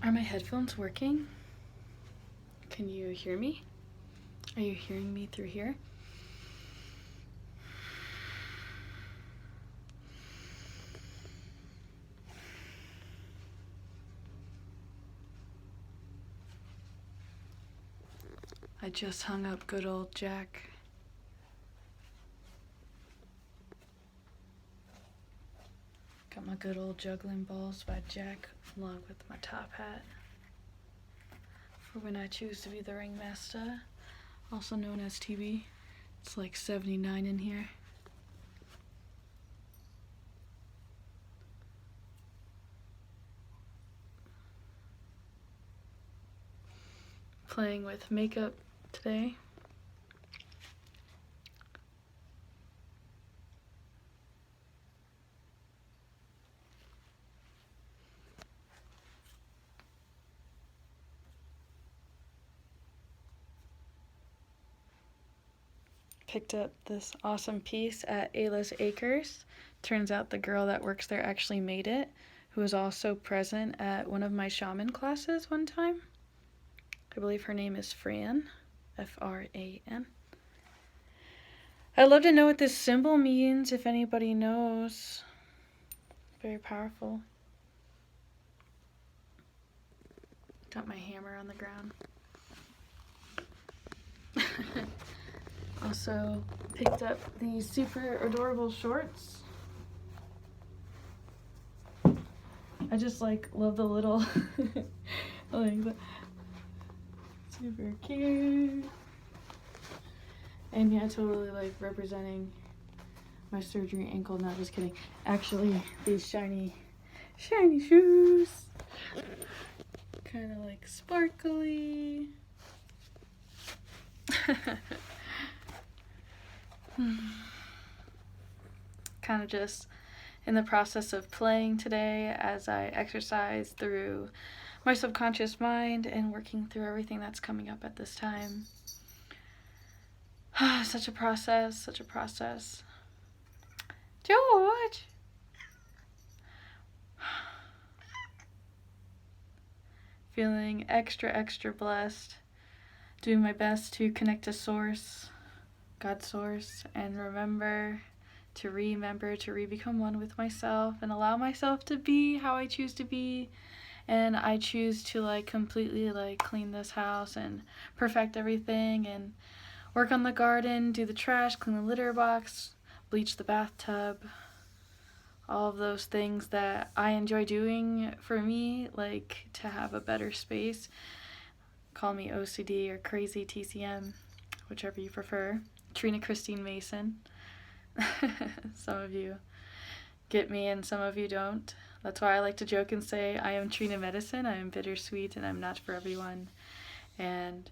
Are my headphones working? Can you hear me? Are you hearing me through here? I just hung up good old Jack. Got my good old juggling balls by Jack along with my top hat for when I choose to be the ringmaster, also known as TB. It's like 79 in here. Playing with makeup today. Picked up this awesome piece at Ayla's Acres. Turns out the girl that works there actually made it, who was also present at one of my shaman classes one time. I believe her name is Fran, F-R-A-N. I'd love to know what this symbol means if anybody knows. Very powerful. Got my hammer on the ground. Also picked up these super adorable shorts. I just love the little like the super cute. And yeah, totally representing my surgery ankle. Not just kidding. Actually, these shiny shoes. Kind of sparkly. Kind of just in the process of playing today as I exercise through my subconscious mind and working through everything that's coming up at this time. Such a process, such a process. George! Feeling extra blessed. Doing my best to connect to Source, God Source, and remember to re-become one with myself and allow myself to be how I choose to be. And I choose to completely clean this house and perfect everything and work on the garden, do the trash, clean the litter box, bleach the bathtub, all of those things that I enjoy doing for me, to have a better space. Call me OCD or crazy TCM, whichever you prefer. Trina Christine Mason. Some of you get me and some of you don't. That's why I like to joke and say I am Trina Medicine, I am bittersweet, and I'm not for everyone. And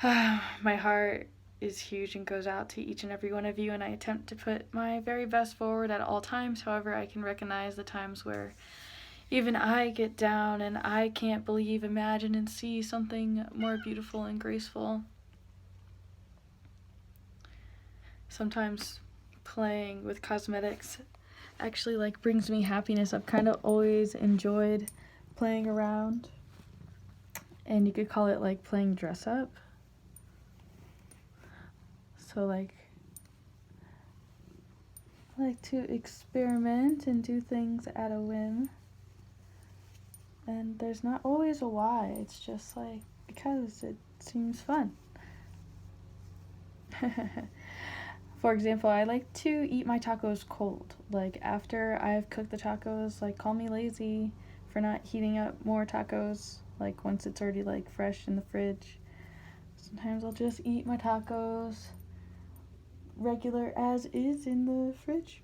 my heart is huge and goes out to each and every one of you, and I attempt to put my very best forward at all times. However, I can recognize the times where even I get down and I can't believe, imagine, and see something more beautiful and graceful. Sometimes playing with cosmetics actually brings me happiness. I've kind of always enjoyed playing around, and you could call it playing dress up. So I like to experiment and do things at a whim. And there's not always a why, it's just because it seems fun. For example, I like to eat my tacos cold. After I've cooked the tacos, call me lazy for not heating up more tacos, once it's already fresh in the fridge. Sometimes I'll just eat my tacos regular as is in the fridge.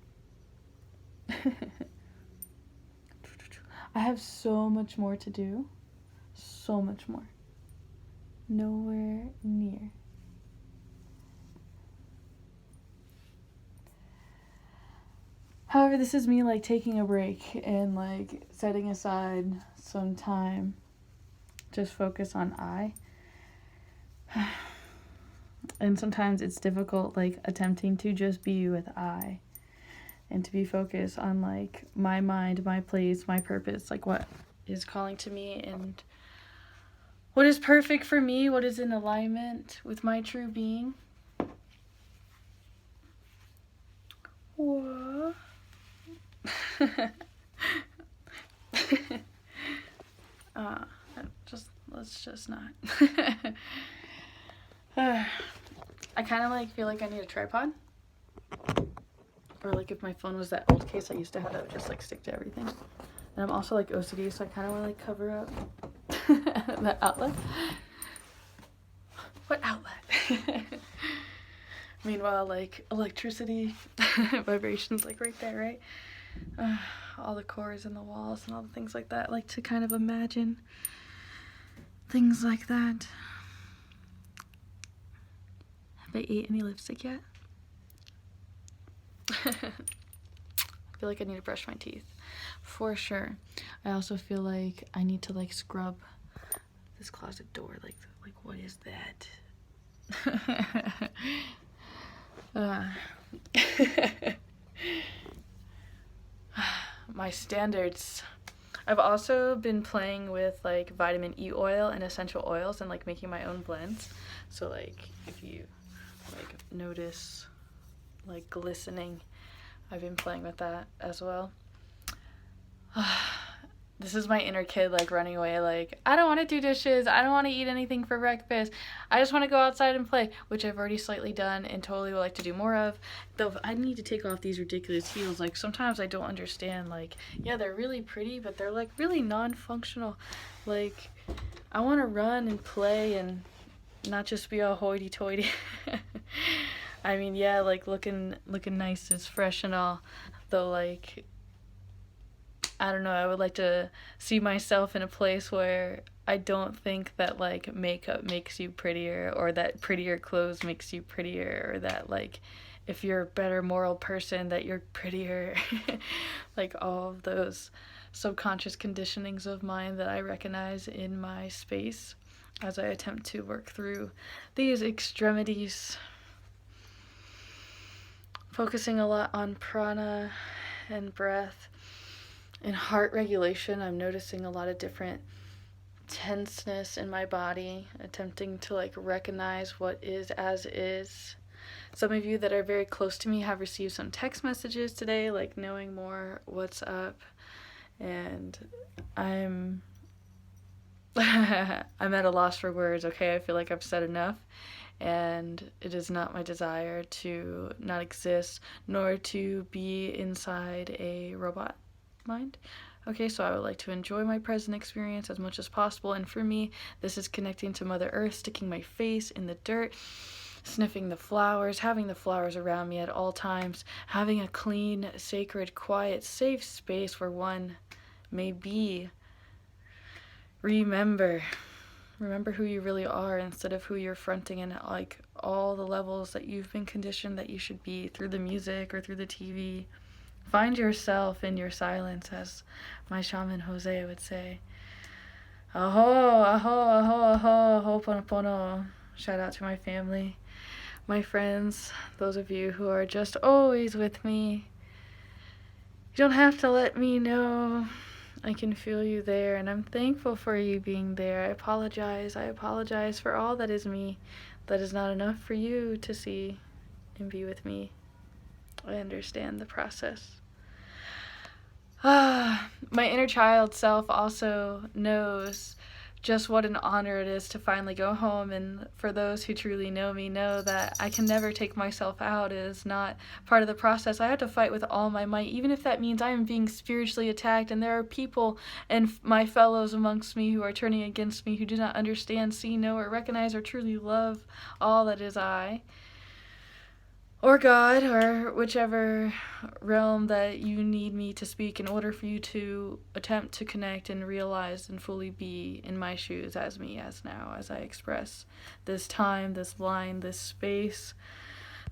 I have so much more to do. So much more. Nowhere near. However, this is me taking a break and setting aside some time. Just focus on I. And sometimes it's difficult attempting to just be with I. And to be focused on my mind, my place, my purpose, what is calling to me, and what is perfect for me, what is in alignment with my true being. What? Let's just not. I kind of like feel like I need a tripod, or like if my phone was that old case I used to have that would just like stick to everything. And I'm also like OCD, so I kind of want to like cover up the outlet. What outlet? Meanwhile, like electricity, vibrations like right there, right? All the cores in the walls and all the things like that. I like to kind of imagine things like that. Have I ate any lipstick yet? I feel like I need to brush my teeth. For sure. I also feel like I need to like scrub this closet door. Like what is that? My standards. I've also been playing with like vitamin E oil and essential oils and like making my own blends. So like if you like notice like glistening, I've been playing with that as well. This is my inner kid like running away, like I don't want to do dishes, I don't want to eat anything for breakfast, I just want to go outside and play, which I've already slightly done and totally would like to do more of. Though I need to take off these ridiculous heels. Like sometimes I don't understand, like yeah, they're really pretty, but they're like really non-functional. Like I want to run and play and not just be all hoity-toity. I mean, yeah, like looking nice is fresh and all, though like I don't know, I would like to see myself in a place where I don't think that like makeup makes you prettier, or that prettier clothes makes you prettier, or that like if you're a better moral person that you're prettier. Like all of those subconscious conditionings of mine that I recognize in my space as I attempt to work through these extremities. Focusing a lot on prana and breath. In heart regulation, I'm noticing a lot of different tenseness in my body, attempting to like recognize what is as is. Some of you that are very close to me have received some text messages today, like knowing more what's up, and I'm I'm at a loss for words. Okay, I feel like I've said enough, and it is not my desire to not exist, nor to be inside a robot mind. Okay, so I would like to enjoy my present experience as much as possible, and for me, this is connecting to Mother Earth, sticking my face in the dirt, sniffing the flowers, having the flowers around me at all times, having a clean, sacred, quiet, safe space where one may be. Remember who you really are instead of who you're fronting in like all the levels that you've been conditioned that you should be through the music or through the TV. Find yourself in your silence, as my shaman Jose would say. Aho, aho, aho, aho, ho'oponopono. Shout out to my family, my friends, those of you who are just always with me. You don't have to let me know. I can feel you there, and I'm thankful for you being there. I apologize for all that is me, that is not enough for you to see and be with me. I understand the process. My inner child self also knows just what an honor it is to finally go home, and for those who truly know me know that I can never take myself out. It is not part of the process. I have to fight with all my might, even if that means I am being spiritually attacked, and there are people and my fellows amongst me who are turning against me, who do not understand, see, know, or recognize, or truly love all that is I, or God, or whichever realm that you need me to speak in order for you to attempt to connect and realize and fully be in my shoes as me, as now, as I express this time, this line, this space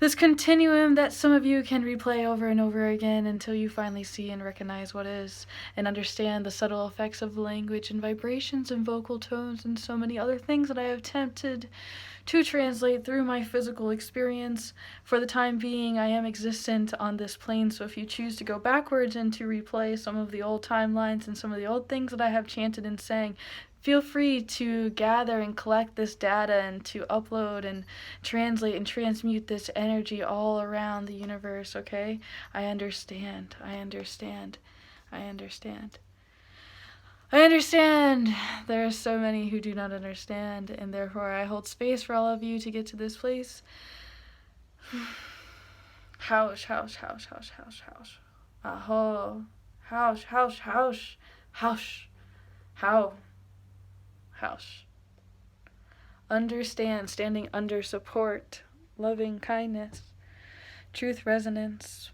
This continuum that some of you can replay over and over again until you finally see and recognize what is, and understand the subtle effects of language and vibrations and vocal tones and so many other things that I have attempted to translate through my physical experience. For the time being, I am existent on this plane, so if you choose to go backwards and to replay some of the old timelines and some of the old things that I have chanted and sang, feel free to gather and collect this data and to upload and translate and transmute this energy all around the universe, okay? I understand. I understand. I understand. I understand. There are so many who do not understand, and therefore I hold space for all of you to get to this place. House, house, house, house, house, house. Aho. House, house, house, house. How? House. Understand, standing under support, loving kindness, truth resonance.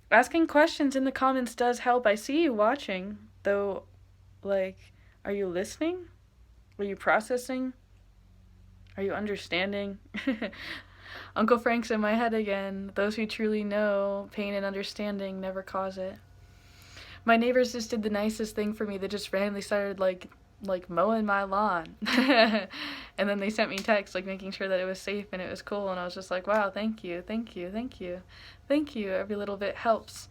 Asking questions in the comments does help. I see you watching, though, like, are you listening? Are you processing? Are you understanding? Uncle Frank's in my head again. Those who truly know pain and understanding never cause it. My neighbors just did the nicest thing for me. They just randomly started, like mowing my lawn. And then they sent me texts, like, making sure that it was safe and it was cool. And I was just like, wow, thank you, thank you, thank you, thank you. Every little bit helps.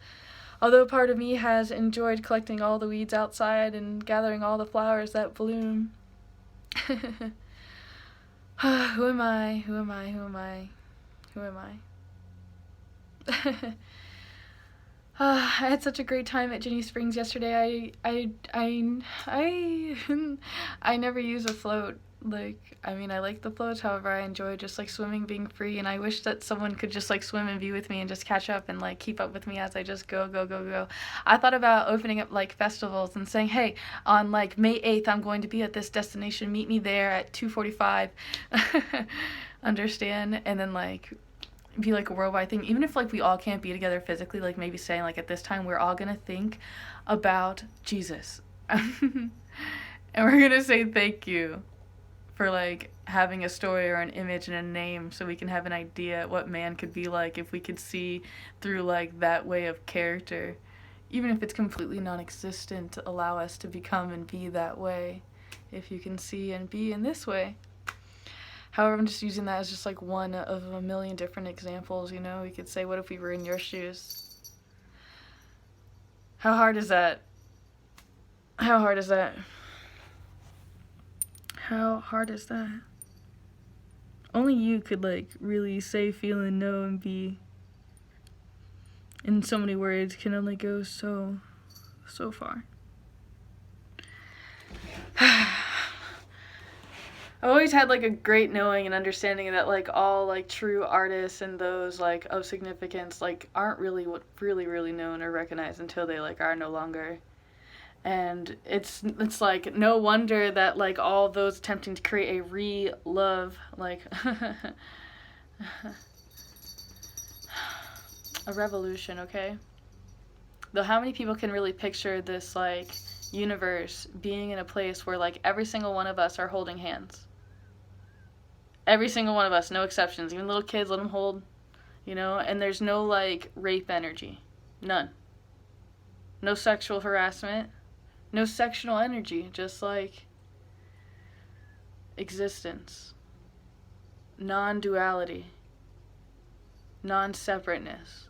Although part of me has enjoyed collecting all the weeds outside and gathering all the flowers that bloom. Who am I? Who am I? Who am I? Who am I? I had such a great time at Ginny Springs yesterday. I never use a float. Like, I mean, I like the floats, however, I enjoy just, like, swimming, being free, and I wish that someone could just, like, swim and be with me and just catch up and, like, keep up with me as I just go, go, go, go. I thought about opening up, like, festivals and saying, hey, on, like, May 8th, I'm going to be at this destination, meet me there at 2:45. Understand? And then, like, be like a worldwide thing, even if, like, we all can't be together physically, like, maybe saying, like, at this time we're all gonna think about Jesus. And we're gonna say thank you for, like, having a story or an image and a name so we can have an idea what man could be like if we could see through, like, that way of character. Even if it's completely non-existent, allow us to become and be that way if you can see and be in this way. However, I'm just using that as just, like, one of a million different examples, you know? We could say, what if we were in your shoes? How hard is that? How hard is that? How hard is that? Only you could, like, really say, feel, and know and be. In so many words, can only go so far. I've always had, like, a great knowing and understanding that, like, all, like, true artists and those, like, of significance, like, aren't really really known or recognized until they, like, are no longer. And it's like, no wonder that, like, all those attempting to create a re-love, like, a revolution, okay? Though how many people can really picture this, like, universe being in a place where, like, every single one of us are holding hands? Every single one of us, no exceptions. Even little kids, let them hold, you know? And there's no, like, rape energy. None. No sexual harassment. No sexual energy. Just, like, existence. Non-duality. Non-separateness.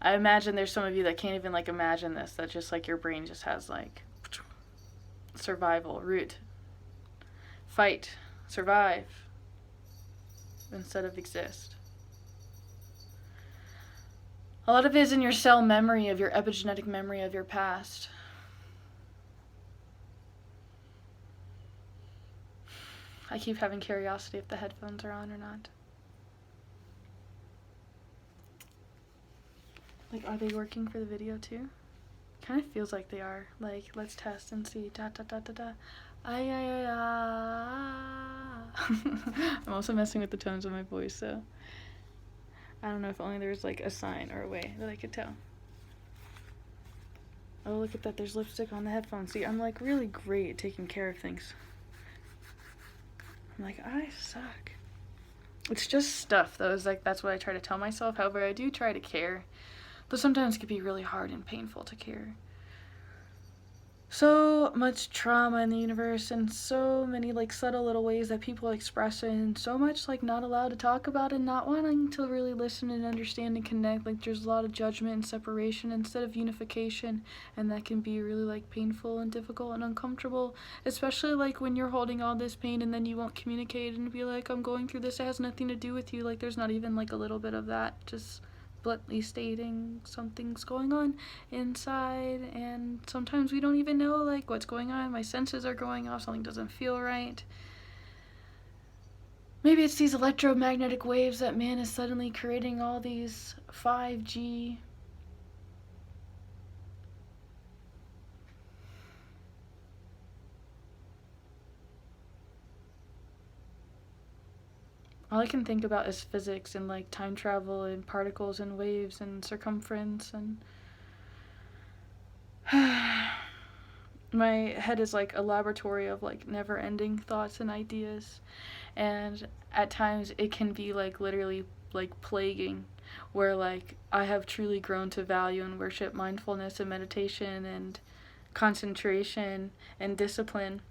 I imagine there's some of you that can't even, like, imagine this. That just, like, your brain just has, like, survival, root. Fight, survive, instead of exist. A lot of it is in your cell memory of your epigenetic memory of your past. I keep having curiosity if the headphones are on or not. Like, are they working for the video too? Kind of feels like they are. Like, let's test and see. Da da da da da. Ay, ay, ay, ah. I'm also messing with the tones of my voice, so I don't know if only there was, like, a sign or a way that I could tell. Oh, look at that. There's lipstick on the headphones. See, I'm, like, really great at taking care of things. I'm like, I suck. It's just stuff, though. It's like, that's what I try to tell myself. However, I do try to care. But sometimes it can be really hard and painful to care. So much trauma in the universe, and so many like subtle little ways that people express it, and so much like not allowed to talk about it, not wanting to really listen and understand and connect. Like there's a lot of judgment and separation instead of unification, and that can be really like painful and difficult and uncomfortable, especially like when you're holding all this pain and then you won't communicate and be like, I'm going through this, it has nothing to do with you. Like there's not even like a little bit of that, just bluntly stating something's going on inside, and sometimes we don't even know like what's going on. My senses are going off, something doesn't feel right. Maybe it's these electromagnetic waves that man is suddenly creating, all these 5G. All I can think about is physics and like time travel and particles and waves and circumference, and my head is like a laboratory of like never ending thoughts and ideas, and at times it can be like literally like plaguing, where like I have truly grown to value and worship mindfulness and meditation and concentration and discipline.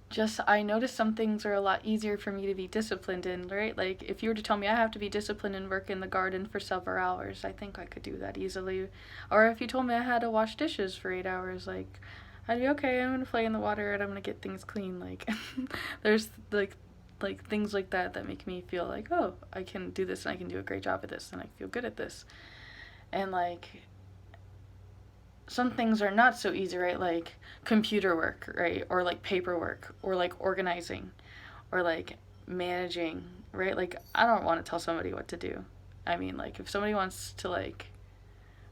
Just I notice some things are a lot easier for me to be disciplined in, right? Like if you were to tell me I have to be disciplined and work in the garden for several hours, I think I could do that easily. Or if you told me I had to wash dishes for 8 hours, like I'd be okay, I'm gonna play in the water and I'm gonna get things clean. Like there's like things like that that make me feel like, oh, I can do this and I can do a great job at this and I feel good at this. And like some things are not so easy, right? Like computer work, right? Or like paperwork, or like organizing, or like managing, right? Like I don't want to tell somebody what to do. I mean, like if somebody wants to like,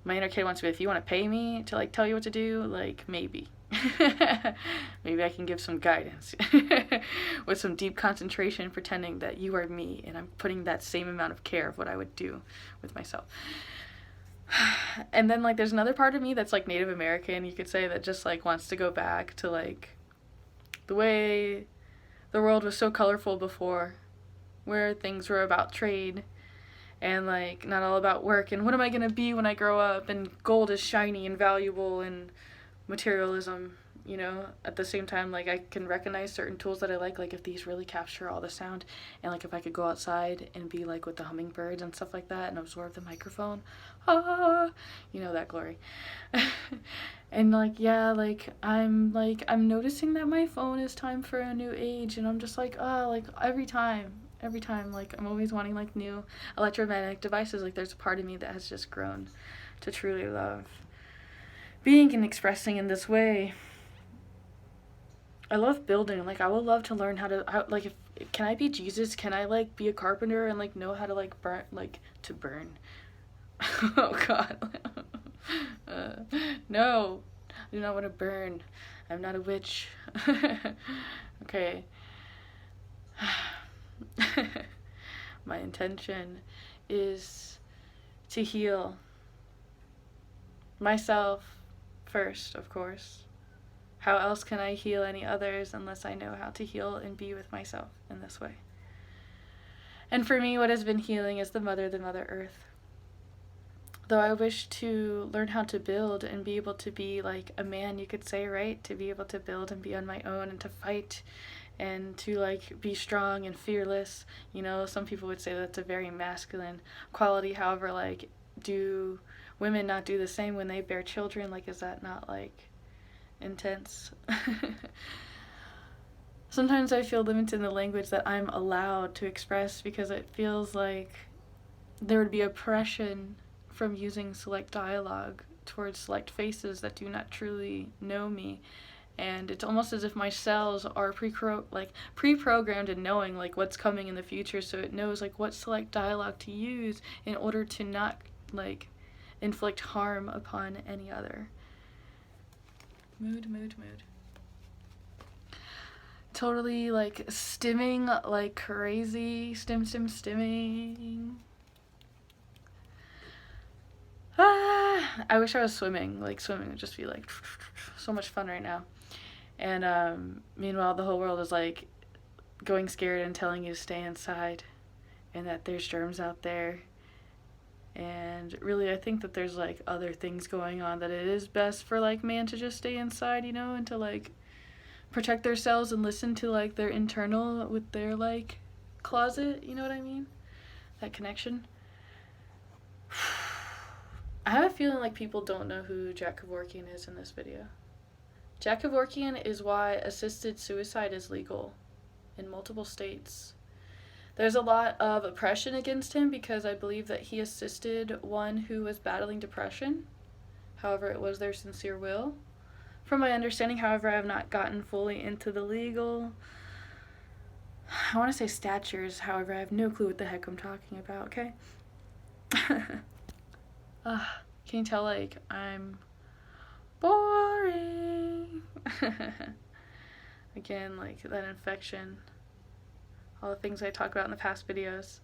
my inner kid wants to be, if you want to pay me to like tell you what to do, like maybe. Maybe I can give some guidance with some deep concentration, pretending that you are me and I'm putting that same amount of care of what I would do with myself. And then like there's another part of me that's like Native American, you could say, that just like wants to go back to like the way the world was so colorful before, where things were about trade and like not all about work and what am I going to be when I grow up, and gold is shiny and valuable and materialism, you know. At the same time, like I can recognize certain tools that I like if these really capture all the sound, and like if I could go outside and be like with the hummingbirds and stuff like that and absorb the microphone, you know, that glory. And like yeah, like I'm noticing that my phone is time for a new age, and I'm just like, oh, like every time like I'm always wanting like new electromagnetic devices. Like there's a part of me that has just grown to truly love being and expressing in this way. I love building. Like I would love to learn like if can I be Jesus? Can I like be a carpenter and like know how to like burn, like to burn? Oh God. No, I do not want to burn. I'm not a witch. Okay. My intention is to heal myself first, of course. How else can I heal any others unless I know how to heal and be with myself in this way? And for me, what has been healing is the Mother Earth. Though I wish to learn how to build and be able to be like a man, you could say, right? To be able to build and be on my own and to fight and to like be strong and fearless. You know, some people would say that's a very masculine quality. However, like, do women not do the same when they bear children? Like, is that not like intense? Sometimes I feel limited in the language that I'm allowed to express, because it feels like there would be oppression from using select dialogue towards select faces that do not truly know me. And it's almost as if my cells are pre-programmed in knowing like what's coming in the future, so it knows like what select dialogue to use in order to not like inflict harm upon any other. Mood. Totally like stimming like crazy. Stimming. I wish I was swimming. Like swimming would just be like so much fun right now. And meanwhile the whole world is like going scared and telling you to stay inside. and that there's germs out there. And really, I think that there's like other things going on, that it is best for like man to just stay inside, you know, and to like protect themselves and listen to like their internal with their like closet, you know what I mean? That connection. I have a feeling like people don't know who Jack Kevorkian is in this video. Jack Kevorkian is why assisted suicide is legal in multiple states. There's a lot of oppression against him because I believe that he assisted one who was battling depression. However, it was their sincere will. From my understanding, however, I have not gotten fully into the legal, I want to say statures, however, I have no clue what the heck I'm talking about, okay? Can you tell, like, I'm boring? Again, like, that infection. All the things I talk about in the past videos.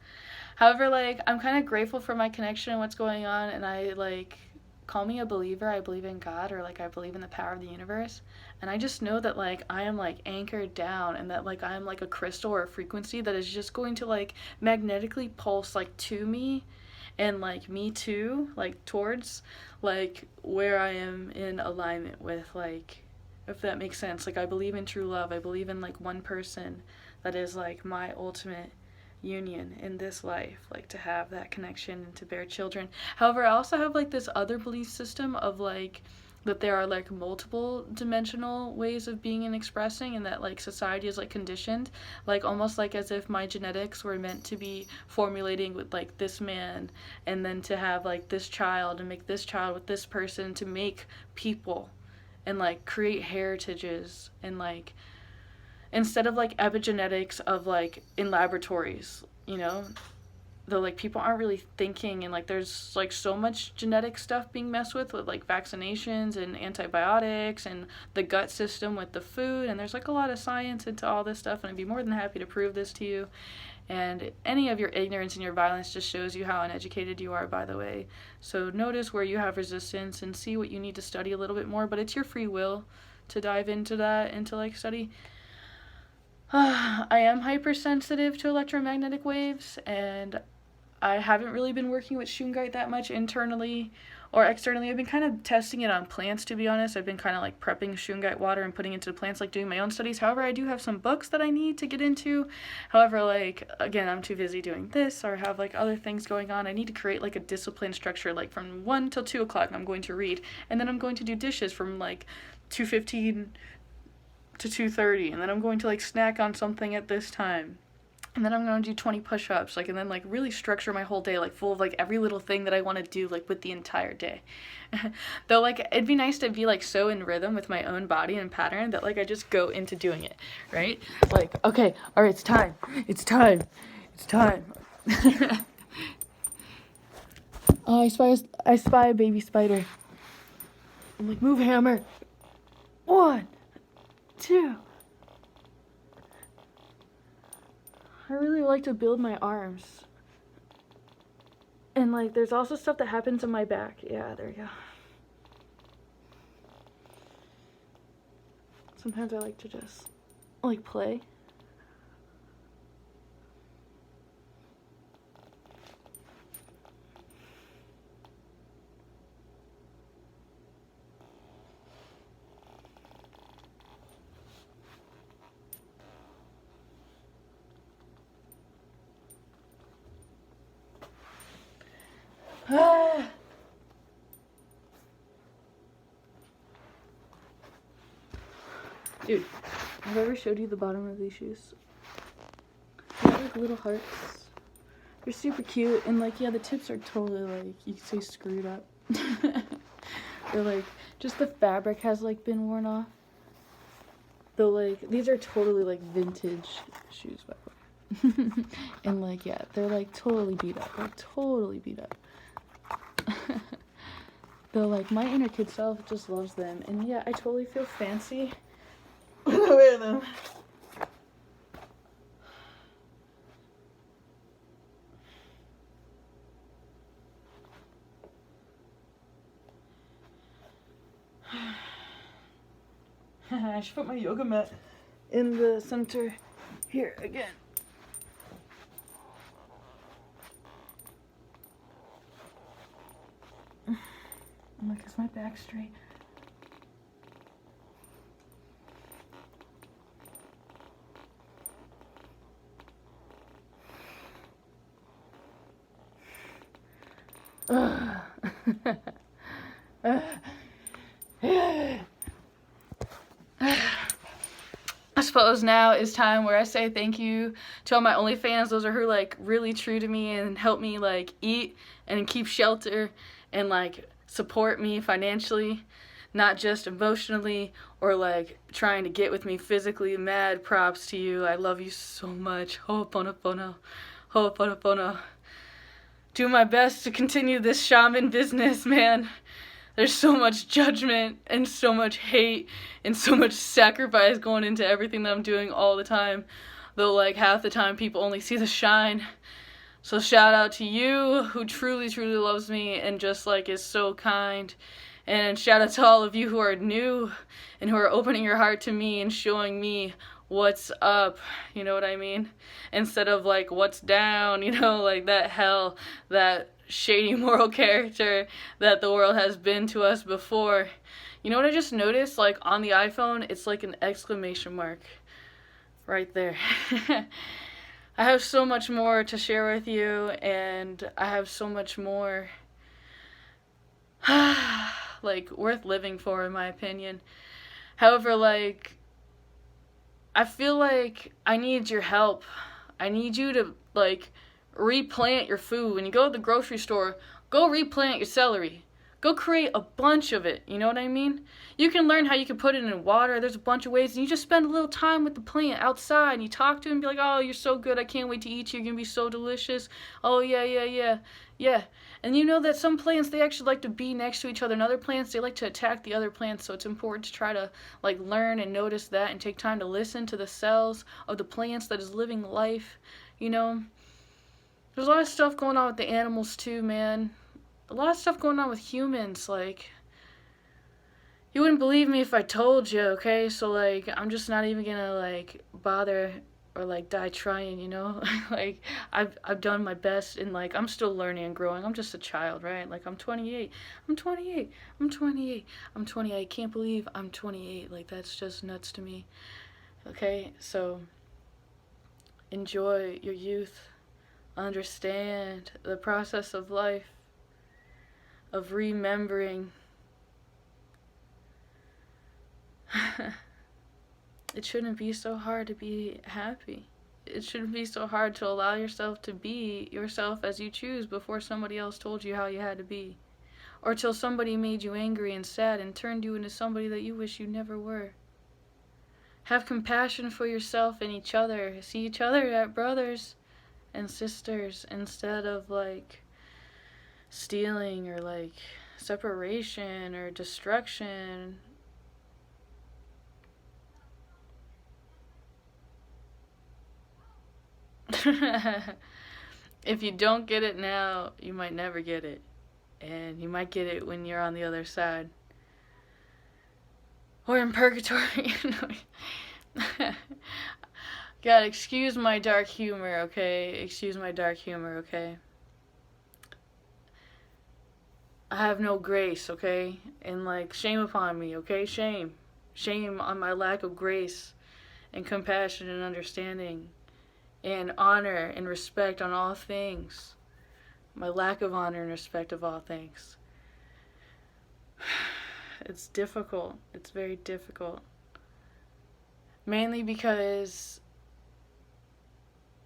However, like, I'm kind of grateful for my connection and what's going on, and I, like, call me a believer. I believe in God, or, like, I believe in the power of the universe, and I just know that, like, I am, like, anchored down, and that, like, I am, like, a crystal or a frequency that is just going to, like, magnetically pulse, like, to me, and, like, me too, like, towards, like, where I am in alignment with, like, if that makes sense. Like, I believe in true love. I believe in, like, one person that is, like, my ultimate union in this life, like, to have that connection and to bear children. However, I also have, like, this other belief system of, like, that there are, like, multiple dimensional ways of being and expressing, and that, like, society is, like, conditioned, like, almost like as if my genetics were meant to be formulating with, like, this man, and then to have, like, this child, and make this child with this person, to make people, and, like, create heritages, and, like, instead of, like, epigenetics of, like, in laboratories, you know, though, like, people aren't really thinking, and, like, there's, like, so much genetic stuff being messed with, like, vaccinations and antibiotics and the gut system with the food, and there's, like, a lot of science into all this stuff, and I'd be more than happy to prove this to you. And any of your ignorance and your violence just shows you how uneducated you are, by the way. So notice where you have resistance and see what you need to study a little bit more, but it's your free will to dive into that and to, like, study. I am hypersensitive to electromagnetic waves, and I haven't really been working with shungite that much internally or externally. I've been kind of testing it on plants, to be honest. I've been kind of, like, prepping shungite water and putting it into the plants, like, doing my own studies. However, I do have some books that I need to get into. However, like, again, I'm too busy doing this, or have, like, other things going on. I need to create, like, a discipline structure, like, from 1 till 2 o'clock I'm going to read, and then I'm going to do dishes from, like, 2:15 to 2:30, and then I'm going to, like, snack on something at this time, and then I'm going to do 20 push-ups, like, and then, like, really structure my whole day, like, full of, like, every little thing that I want to do, like, with the entire day. Though, like, it'd be nice to be, like, so in rhythm with my own body and pattern that, like, I just go into doing it, right? Like, okay, all right, it's time, it's time, it's time. Oh, I spy a baby spider. I'm like, move, hammer. 1, 2. I really like to build my arms. And, like, there's also stuff that happens in my back. Yeah, there you go. Sometimes I like to just, like, play. Dude, have I ever showed you the bottom of these shoes? They're like little hearts. They're super cute, and, like, yeah, the tips are totally, like, you could say screwed up. They're, like, just the fabric has, like, been worn off. Though, like, these are totally, like, vintage shoes, by the way. And, like, yeah, they're, like, totally beat up. Like, totally beat up. Though, like, my inner kid self just loves them. And, yeah, I totally feel fancy when I wear them. I should put my yoga mat in the center here again. Look, is my back straight? I suppose now is time where I say thank you to all my OnlyFans. Those are who like really true to me and help me like eat and keep shelter and like support me financially, not just emotionally or like trying to get with me physically. Mad props to you. I love you so much. Ho'oponopono. Ho'oponopono. Do my best to continue this shaman business, man. There's so much judgment and so much hate and so much sacrifice going into everything that I'm doing all the time. Though like half the time people only see the shine. So shout out to you who truly, truly loves me and just like is so kind. And shout out to all of you who are new and who are opening your heart to me and showing me what's up, you know what I mean? Instead of like what's down, you know, like that hell, that shady moral character that the world has been to us before. You know what I just noticed? Like on the iPhone, it's like an exclamation mark right there. I have so much more to share with you, and I have so much more like worth living for, in my opinion. However, like I feel like I need your help. I need you to like replant your food. When you go to the grocery store, go replant your celery. Go create a bunch of it, you know what I mean? You can learn how you can put it in water. There's a bunch of ways, and you just spend a little time with the plant outside, and you talk to it and be like, oh, you're so good, I can't wait to eat you, you're going to be so delicious. Oh, yeah. And you know that some plants, they actually like to be next to each other, and other plants, they like to attack the other plants, so it's important to try to like learn and notice that and take time to listen to the cells of the plants that is living life, you know? There's a lot of stuff going on with the animals too, man. A lot of stuff going on with humans, like, you wouldn't believe me if I told you, okay? So, like, I'm just not even gonna, like, bother or, like, die trying, you know? Like, I've done my best, and, like, I'm still learning and growing. I'm just a child, right? Like, I'm 28. I'm 28. I can't believe I'm 28. Like, that's just nuts to me. Okay? So, enjoy your youth. Understand the process of life, of remembering. It shouldn't be so hard to be happy. It shouldn't be so hard to allow yourself to be yourself as you choose before somebody else told you how you had to be. Or till somebody made you angry and sad and turned you into somebody that you wish you never were. Have compassion for yourself and each other. See each other as brothers and sisters instead of like stealing or like separation or destruction. If you don't get it now, you might never get it. And you might get it when you're on the other side. Or in purgatory. God, excuse my dark humor, okay? Excuse my dark humor, okay? I have no grace, okay? And like, shame upon me, okay? Shame. Shame on my lack of grace and compassion and understanding and honor and respect on all things. My lack of honor and respect of all things. It's difficult. It's very difficult. Mainly because,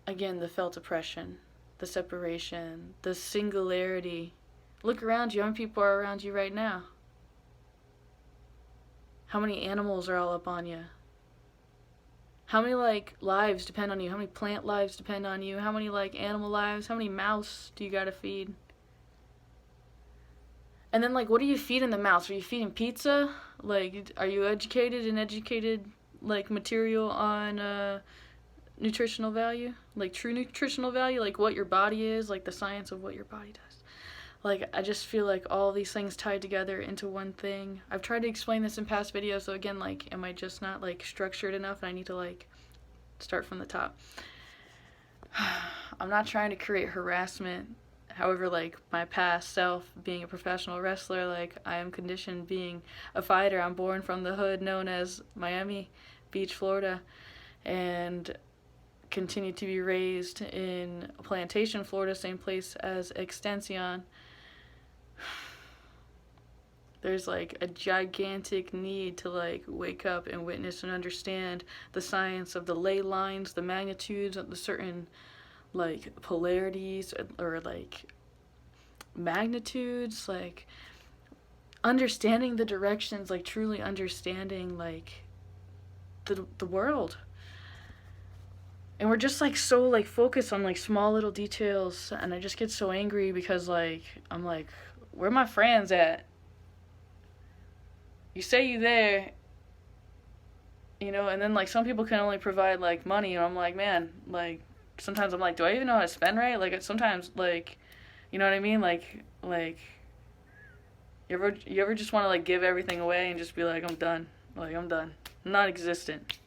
again, the felt oppression, the separation, the singularity. Look around you. How many people are around you right now? How many animals are all up on you? How many, like, lives depend on you? How many plant lives depend on you? How many, like, animal lives? How many mouse do you gotta feed? And then, like, what are you feeding the mouse? Are you feeding pizza? Like, are you educated, like, material on, nutritional value? Like, true nutritional value? Like, what your body is? Like, the science of what your body does? Like, I just feel like all these things tied together into one thing. I've tried to explain this in past videos, so again, like, am I just not, like, structured enough and I need to, like, start from the top? I'm not trying to create harassment. however, like, my past self being a professional wrestler, like, I am conditioned being a fighter. I'm born from the hood known as Miami Beach, Florida, and continue to be raised in Plantation, Florida, same place as Extension. There's like a gigantic need to like wake up and witness and understand the science of the ley lines, the magnitudes of the certain like polarities or like magnitudes, like understanding the directions, like truly understanding like the world. And we're just like so like focused on like small little details, and I just get so angry because like I'm like, where my friends at? You say you there, you know, and then like some people can only provide like money, and I'm like, man, like sometimes I'm like, do I even know how to spend right? Like sometimes like, you know what I mean? Like you ever just want to like give everything away and just be like, I'm done. Like I'm done. I'm non-existent.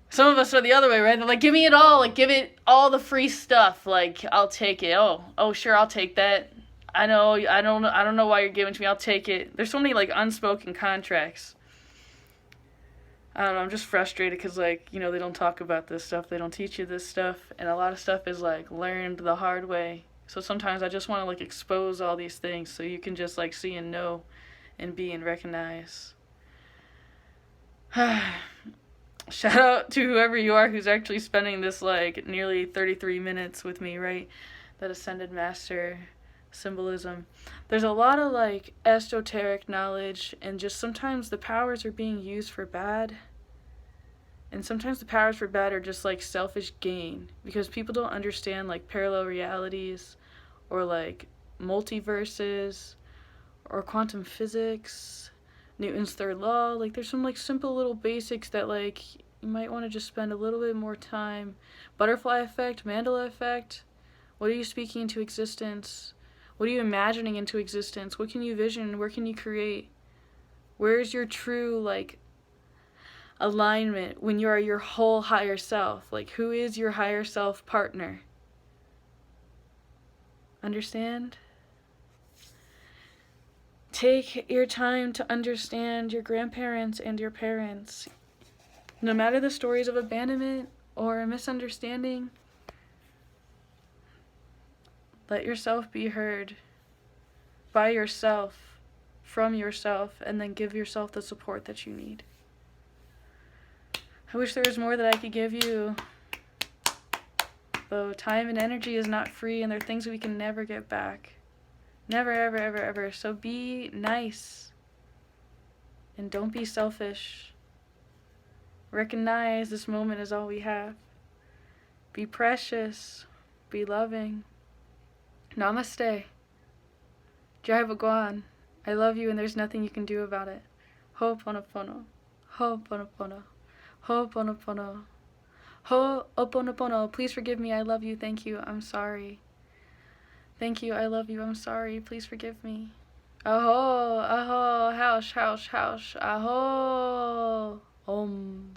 Some of us are the other way, right? They're like, give me it all. Like, give it all the free stuff. Like, I'll take it. Oh, sure, I'll take that. I know. I don't know why you're giving it to me. I'll take it. There's so many like unspoken contracts. I don't know. I'm just frustrated because like you know they don't talk about this stuff. They don't teach you this stuff, and a lot of stuff is like learned the hard way. So sometimes I just want to like expose all these things so you can just like see and know, and be and recognize. Shout out to whoever you are who's actually spending this like nearly 33 minutes with me, right? That Ascended Master symbolism. There's a lot of like esoteric knowledge, and just sometimes the powers are being used for bad. And sometimes the powers for bad are just like selfish gain because people don't understand like parallel realities or like multiverses or quantum physics, Newton's third law. Like there's some like simple little basics that like you might want to just spend a little bit more time. Butterfly effect, Mandela effect. What are you speaking into existence? What are you imagining into existence? What can you vision? Where can you create? Where is your true like alignment when you are your whole higher self? Like who is your higher self partner? Understand? Take your time to understand your grandparents and your parents. No matter the stories of abandonment or a misunderstanding, let yourself be heard by yourself, from yourself, and then give yourself the support that you need. I wish there was more that I could give you, though time and energy is not free, and there are things we can never get back. Never, ever, ever, ever. So be nice. And don't be selfish. Recognize this moment is all we have. Be precious. Be loving. Namaste. Jai Bhagwan. I love you and there's nothing you can do about it. Ho'oponopono. Ho'oponopono. Ho'oponopono. Ho'oponopono. Please forgive me. I love you. Thank you. I'm sorry. Thank you, I love you, I'm sorry, please forgive me. Aho, aho, haush, haush, haush, aho, om.